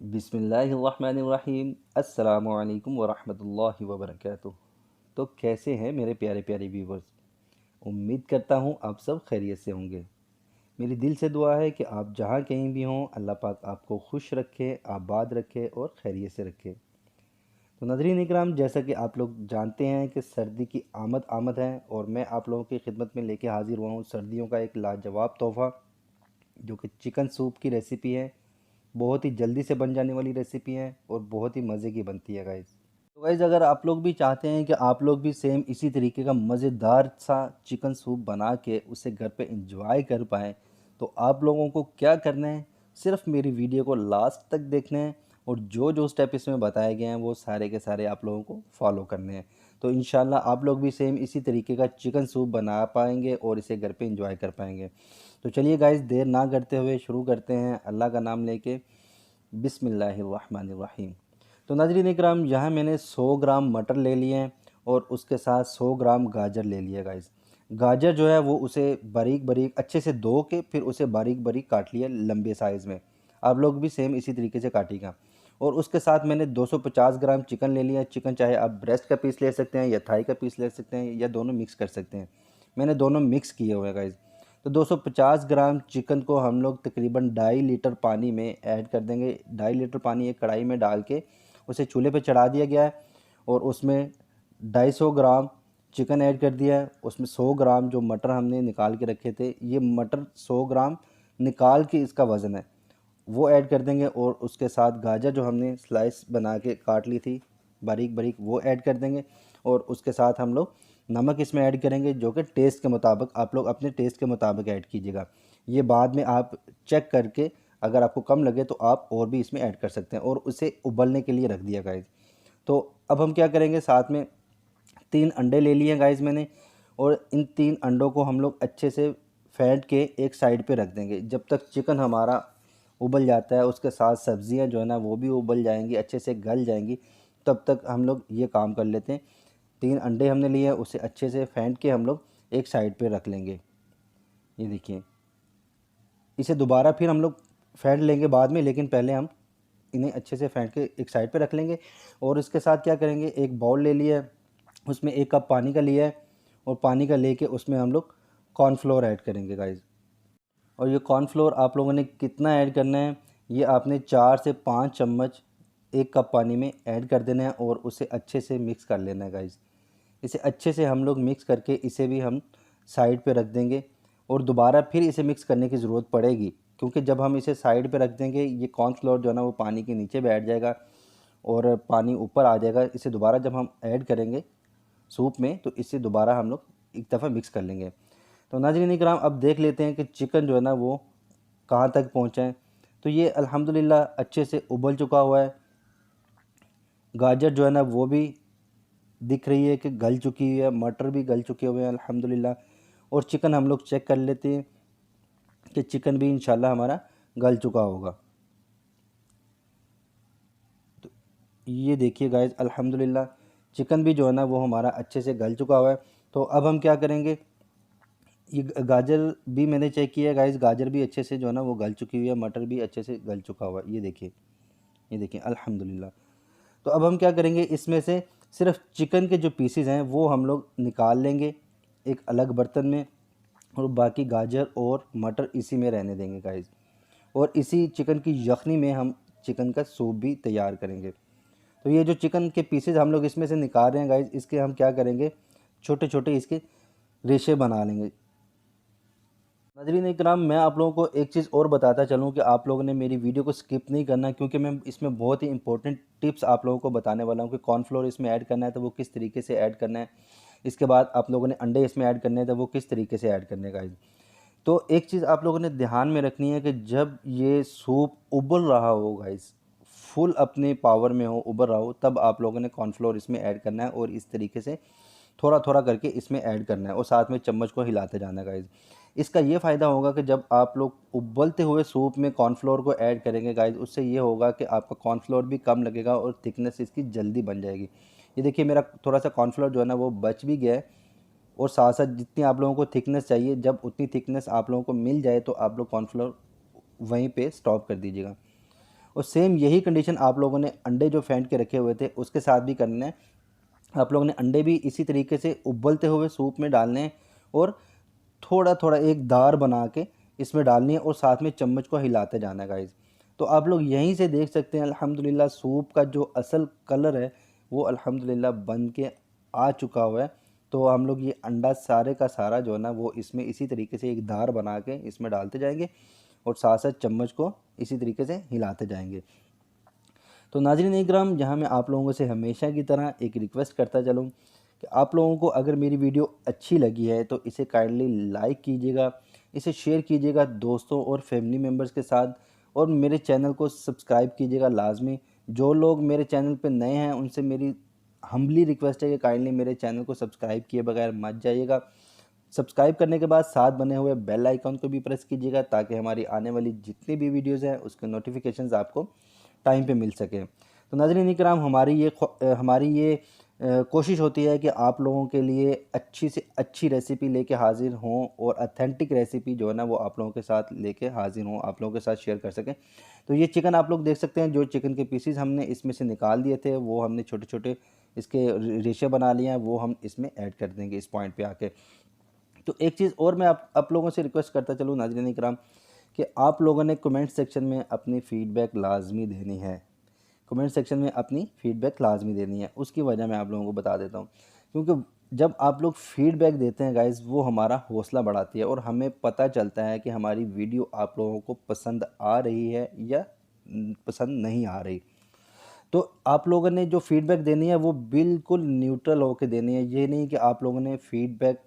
बिस्मिल्लाहिर्रहमानिर्रहीम। अस्सलामु अलैकुम वरहमतुल्लाहि वबरकातुह। तो कैसे हैं मेरे प्यारे प्यारे व्यूवर्स। उम्मीद करता हूँ आप सब खैरियत से होंगे। मेरी दिल से दुआ है कि आप जहाँ कहीं भी हों, अल्लाह पाक आपको खुश रखे, आबाद रखे और खैरियत से रखे। तो नाज़रीन इकराम, जैसा कि आप लोग जानते हैं कि सर्दी की आमद आमद है और मैं आप लोगों की खिदमत में लेके हाज़िर हुआ हूँ सर्दियों का एक लाजवाब तोहफ़ा, जो कि चिकन सूप की रेसिपी है। बहुत ही जल्दी से बन जाने वाली रेसिपी है और बहुत ही मज़े की बनती है गाइस। तो गाइस, अगर आप लोग भी चाहते हैं कि आप लोग भी सेम इसी तरीके का मज़ेदार सा चिकन सूप बना के उसे घर पे इंजॉय कर पाएँ, तो आप लोगों को क्या करना है, सिर्फ मेरी वीडियो को लास्ट तक देखना है और जो जो स्टेप इसमें बताए गए हैं वो सारे के सारे आप लोगों को फॉलो करने हैं। तो इंशाल्लाह आप लोग भी सेम इसी तरीके का चिकन सूप बना पाएंगे और इसे घर पे इंजॉय कर पाएंगे। तो चलिए गाइस, देर ना करते हुए शुरू करते हैं अल्लाह का नाम लेके। बिस्मिल्लाहिर्रहमानिर्रहीम। तो नाज़रीन इकराम, यहाँ मैंने 100 ग्राम मटर ले लिए हैं और उसके साथ 100 ग्राम गाजर ले लिया गाइस। गाजर जो है वो उसे बारीक बारीक अच्छे से धो के फिर उसे बारीक बारीक काट लिया लंबे साइज़ में। आप लोग भी सेम इसी तरीके से काटिएगा। और उसके साथ मैंने 250 ग्राम चिकन ले लिया। चिकन चाहे आप ब्रेस्ट का पीस ले सकते हैं या थाई का पीस ले सकते हैं या दोनों मिक्स कर सकते हैं। मैंने दोनों मिक्स किए हुए हैं गाइस। तो 250 ग्राम चिकन को हम लोग तकरीबन 2.5 लीटर पानी में ऐड कर देंगे। 2.5 लीटर पानी एक कढ़ाई में डाल के उसे चूल्हे पे चढ़ा दिया गया है और उसमें 250 ग्राम चिकन ऐड कर दिया है। उसमें 100 ग्राम जो मटर हमने निकाल के रखे थे, ये मटर 100 ग्राम निकाल के इसका वज़न है, वो ऐड कर देंगे। और उसके साथ गाजर जो हमने स्लाइस बना के काट ली थी बारीक बारीक, वो ऐड कर देंगे। और उसके साथ हम लोग नमक इसमें ऐड करेंगे, जो कि टेस्ट के मुताबिक आप लोग अपने टेस्ट के मुताबिक ऐड कीजिएगा। ये बाद में आप चेक करके अगर आपको कम लगे तो आप और भी इसमें ऐड कर सकते हैं। और उसे उबलने के लिए रख दिया गाइस। तो अब हम क्या करेंगे, साथ में 3 अंडे ले लिए गाइस मैंने। और इन 3 अंडों को हम लोग अच्छे से फेंट के एक साइड पे रख देंगे जब तक चिकन हमारा उबल जाता है। उसके साथ सब्जियां जो है ना वो भी उबल जाएंगी, अच्छे से गल जाएंगी। तब तक हम लोग ये काम कर लेते हैं। 3 अंडे हमने लिए हैं, उसे अच्छे से फेंट के हम लोग एक साइड पे रख लेंगे। ये देखिए, इसे दोबारा फिर हम लोग फेंट लेंगे बाद में, लेकिन पहले हम इन्हें अच्छे से फेंट के एक साइड पे रख लेंगे। और इसके साथ क्या करेंगे, एक बाउल ले लिया है, उसमें 1 कप पानी का लिया है। और पानी का लेके उसमें हम लोग कॉर्नफ्लोर ऐड करेंगे गाइस। और ये कॉर्नफ्लोर आप लोगों ने कितना ऐड करना है, ये आपने 4 से 5 चम्मच 1 कप पानी में ऐड कर देना है और उसे अच्छे से मिक्स कर लेना है गाइस। इसे अच्छे से हम लोग मिक्स करके इसे भी हम साइड पे रख देंगे। और दोबारा फिर इसे मिक्स करने की ज़रूरत पड़ेगी, क्योंकि जब हम इसे साइड पे रख देंगे ये कॉर्नफ्लोर जो है ना वो पानी के नीचे बैठ जाएगा और पानी ऊपर आ जाएगा। इसे दोबारा जब हम ऐड करेंगे सूप में तो इसे दोबारा हम लोग एक दफ़ा मिक्स कर लेंगे। तो नाज़रीन इकराम, अब देख लेते हैं कि चिकन जो है ना वो कहाँ तक पहुँचा है। तो ये अल्हम्दुलिल्लाह अच्छे से उबल चुका हुआ है। गाजर जो है ना वो भी दिख रही है कि गल चुकी है, मटर भी गल चुके हुए हैं अल्हम्दुलिल्लाह। और चिकन हम लोग चेक कर लेते हैं कि चिकन भी इंशाल्लाह हमारा गल चुका होगा। तो ये देखिए गाइस, अल्हम्दुलिल्लाह चिकन भी जो है ना वो हमारा अच्छे से गल चुका हुआ है। तो अब हम क्या करेंगे, ये गाजर भी मैंने चेक किया है गाइस, गाजर भी अच्छे से जो है ना वो गल चुकी हुई है, मटर भी अच्छे से गल चुका हुआ है। ये देखिए, ये देखिए अल्हम्दुलिल्लाह। तो अब हम क्या करेंगे, इसमें से सिर्फ चिकन के जो पीसेस हैं वो हम लोग निकाल लेंगे एक अलग बर्तन में। और बाकी गाजर और मटर इसी में रहने देंगे गाइस। और इसी चिकन की यखनी में हम चिकन का सूप भी तैयार करेंगे। तो ये जो चिकन के पीसेस हम लोग इसमें से निकाल रहे हैं गाइस, इसके हम क्या करेंगे, छोटे छोटे इसके रेशे बना लेंगे। नाज़रीन इकराम, मैं आप लोगों को एक चीज़ और बताता चलूँ कि आप लोगों ने मेरी वीडियो को स्किप नहीं करना, क्योंकि मैं इसमें बहुत ही इंपॉर्टेंट टिप्स आप लोगों को बताने वाला हूँ कि कॉर्नफ्लोर इसमें ऐड करना है तो वो किस तरीके से ऐड करना है। इसके बाद आप लोगों ने अंडे इसमें ऐड करने हैं तो वो किस तरीके से ऐड करने का। तो एक चीज़ आप लोगों ने ध्यान में रखनी है कि जब ये सूप उबल रहा हो गाइस, फुल अपने पावर में हो, उबल रहा हो, तब आप लोगों ने कॉर्नफ्लोर इसमें ऐड करना है और इस तरीके से थोड़ा थोड़ा करके इसमें ऐड करना है और साथ में चम्मच को हिलाते जाना है गाइस। इसका ये फ़ायदा होगा कि जब आप लोग उबलते हुए सूप में कॉर्नफ्लोर को ऐड करेंगे गाइस, उससे ये होगा कि आपका कॉर्नफ्लोर भी कम लगेगा और थिकनेस इसकी जल्दी बन जाएगी। ये देखिए, मेरा थोड़ा सा कॉर्नफ्लोर जो है ना वो बच भी गया है। और साथ साथ जितनी आप लोगों को थिकनेस चाहिए, जब उतनी थिकनेस आप लोगों को मिल जाए तो आप लोग कॉर्नफ्लोर वहीं पे स्टॉप कर दीजिएगा। और सेम यही कंडीशन आप लोगों ने अंडे जो फेंट के रखे हुए थे उसके साथ भी करना है। आप लोगों ने अंडे भी इसी तरीके से उबलते हुए सूप में डालने हैं और थोड़ा थोड़ा एक दार बना के इसमें डालनी है और साथ में चम्मच को हिलाते जाना है गाइस। तो आप लोग यहीं से देख सकते हैं अल्हम्दुलिल्लाह सूप का जो असल कलर है वो अल्हम्दुलिल्लाह बन के आ चुका हुआ है। तो हम लोग ये अंडा सारे का सारा जो है ना वो इसमें इसी तरीके से एक धार बना के इसमें डालते जाएंगे और साथ साथ चम्मच को इसी तरीके से हिलाते जाएंगे। तो नाज़रीन इकराम, जहाँ मैं आप लोगों से हमेशा की तरह एक रिक्वेस्ट करता चलूँ कि आप लोगों को अगर मेरी वीडियो अच्छी लगी है तो इसे काइंडली लाइक कीजिएगा, इसे शेयर कीजिएगा दोस्तों और फैमिली मेम्बर्स के साथ, और मेरे चैनल को सब्सक्राइब कीजिएगा लाजमी। जो लोग मेरे चैनल पे नए हैं उनसे मेरी हम्बली रिक्वेस्ट है कि काइंडली मेरे चैनल को सब्सक्राइब किए बगैर मत जाइएगा। सब्सक्राइब करने के बाद साथ बने हुए बेल आइकन को भी प्रेस कीजिएगा ताकि हमारी आने वाली जितनी भी वीडियोज़ हैं उसके नोटिफिकेशंस आपको टाइम पे मिल सके। तो नाज़रीन इकराम, हमारी ये कोशिश होती है कि आप लोगों के लिए अच्छी से अच्छी रेसिपी लेके हाज़िर हों और ऑथेंटिक रेसिपी जो है ना वो आप लोगों के साथ लेके हाज़िर हों, आप लोगों के साथ शेयर कर सकें। तो ये चिकन आप लोग देख सकते हैं, जो चिकन के पीसीज हमने इसमें से निकाल दिए थे वो हमने छोटे छोटे इसके रेशे बना लिए हैं, वो हम इसमें ऐड कर देंगे इस पॉइंट पे आके। तो एक चीज़ और मैं आप लोगों से रिक्वेस्ट करता चलूँ नाज़रीन इकराम कि आप लोगों ने कमेंट सेक्शन में अपनी फ़ीडबैक लाजमी देनी है। कमेंट सेक्शन में अपनी फ़ीडबैक लाजमी देनी है। उसकी वजह मैं आप लोगों को बता देता हूँ, क्योंकि जब आप लोग फ़ीडबैक देते हैं गाइज़ वो हमारा हौसला बढ़ाती है और हमें पता चलता है कि हमारी वीडियो आप लोगों को पसंद आ रही है या पसंद नहीं आ रही। तो आप लोगों ने जो फ़ीडबैक देनी है वो बिल्कुल न्यूट्रल होकर देनी है। ये नहीं कि आप लोगों ने फ़ीडबैक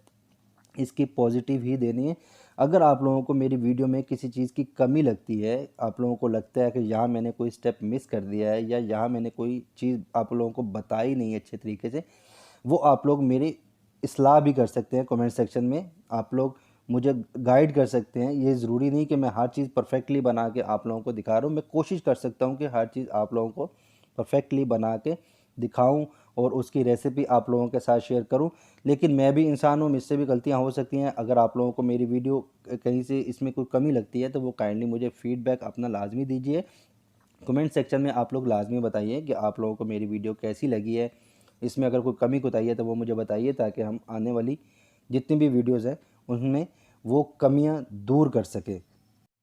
इसकी पॉजिटिव ही देनी है। अगर आप लोगों को मेरी वीडियो में किसी चीज़ की कमी लगती है, आप लोगों को लगता है कि यहाँ मैंने कोई स्टेप मिस कर दिया है या यहाँ मैंने कोई चीज़ आप लोगों को बताई नहीं है अच्छे तरीके से, वो आप लोग मेरी इस्लाह भी कर सकते हैं कमेंट सेक्शन में। आप लोग मुझे गाइड कर सकते हैं। ये ज़रूरी नहीं कि मैं हर चीज़ परफेक्टली बना के आप लोगों को दिखा रहा हूँ। मैं कोशिश कर सकता हूँ कि हर चीज़ आप लोगों को परफेक्टली बना के दिखाऊं और उसकी रेसिपी आप लोगों के साथ शेयर करूं। लेकिन मैं भी इंसान हूं, मुझसे भी गलतियां हो सकती हैं। अगर आप लोगों को मेरी वीडियो कहीं से इसमें कोई कमी लगती है तो वो काइंडली मुझे फ़ीडबैक अपना लाजमी दीजिए। कमेंट सेक्शन में आप लोग लाजमी बताइए कि आप लोगों को मेरी वीडियो कैसी लगी है, इसमें अगर कोई कमी कोताही है तो वो मुझे बताइए ताकि हम आने वाली जितनी भी वीडियोज़ हैं उनमें वो कमियाँ दूर कर सकें।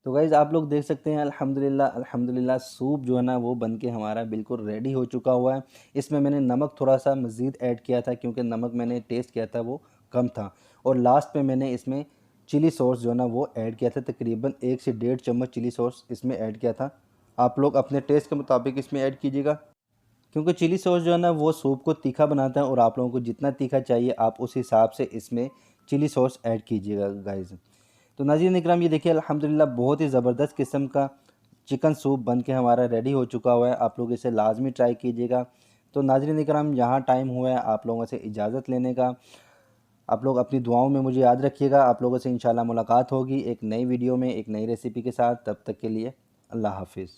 तो गाइज़ आप लोग देख सकते हैं अल्हम्दुलिल्लाह सूप जो है ना वो बन के हमारा बिल्कुल रेडी हो चुका हुआ है। इसमें मैंने नमक थोड़ा सा मज़ीद ऐड किया था क्योंकि नमक मैंने टेस्ट किया था वो कम था, और लास्ट में मैंने इसमें चिली सॉस जो है ना वो ऐड किया था। तकरीबन 1 से 1.5 चम्मच चिली सॉस इसमें ऐड किया था। आप लोग अपने टेस्ट के मुताबिक इसमें ऐड कीजिएगा, क्योंकि चिली सॉस जो है ना वो सूप को तीखा बनाता है और आप लोगों को जितना तीखा चाहिए आप उस हिसाब से इसमें चिली सॉस ऐड कीजिएगा गाइज़। तो नाज़रीन इकराम, ये देखिए अल्हम्दुलिल्लाह बहुत ही ज़बरदस्त किस्म का चिकन सूप बन के हमारा रेडी हो चुका हुआ है। आप लोग इसे लाजमी ट्राई कीजिएगा। तो नाज़रीन इकराम, यहाँ टाइम हुआ है आप लोगों से इजाज़त लेने का। आप लोग अपनी दुआओं में मुझे याद रखिएगा। आप लोगों से इंशाल्लाह मुलाकात होगी एक नई वीडियो में एक नई रेसिपी के साथ। तब तक के लिए अल्लाह हाफिज़।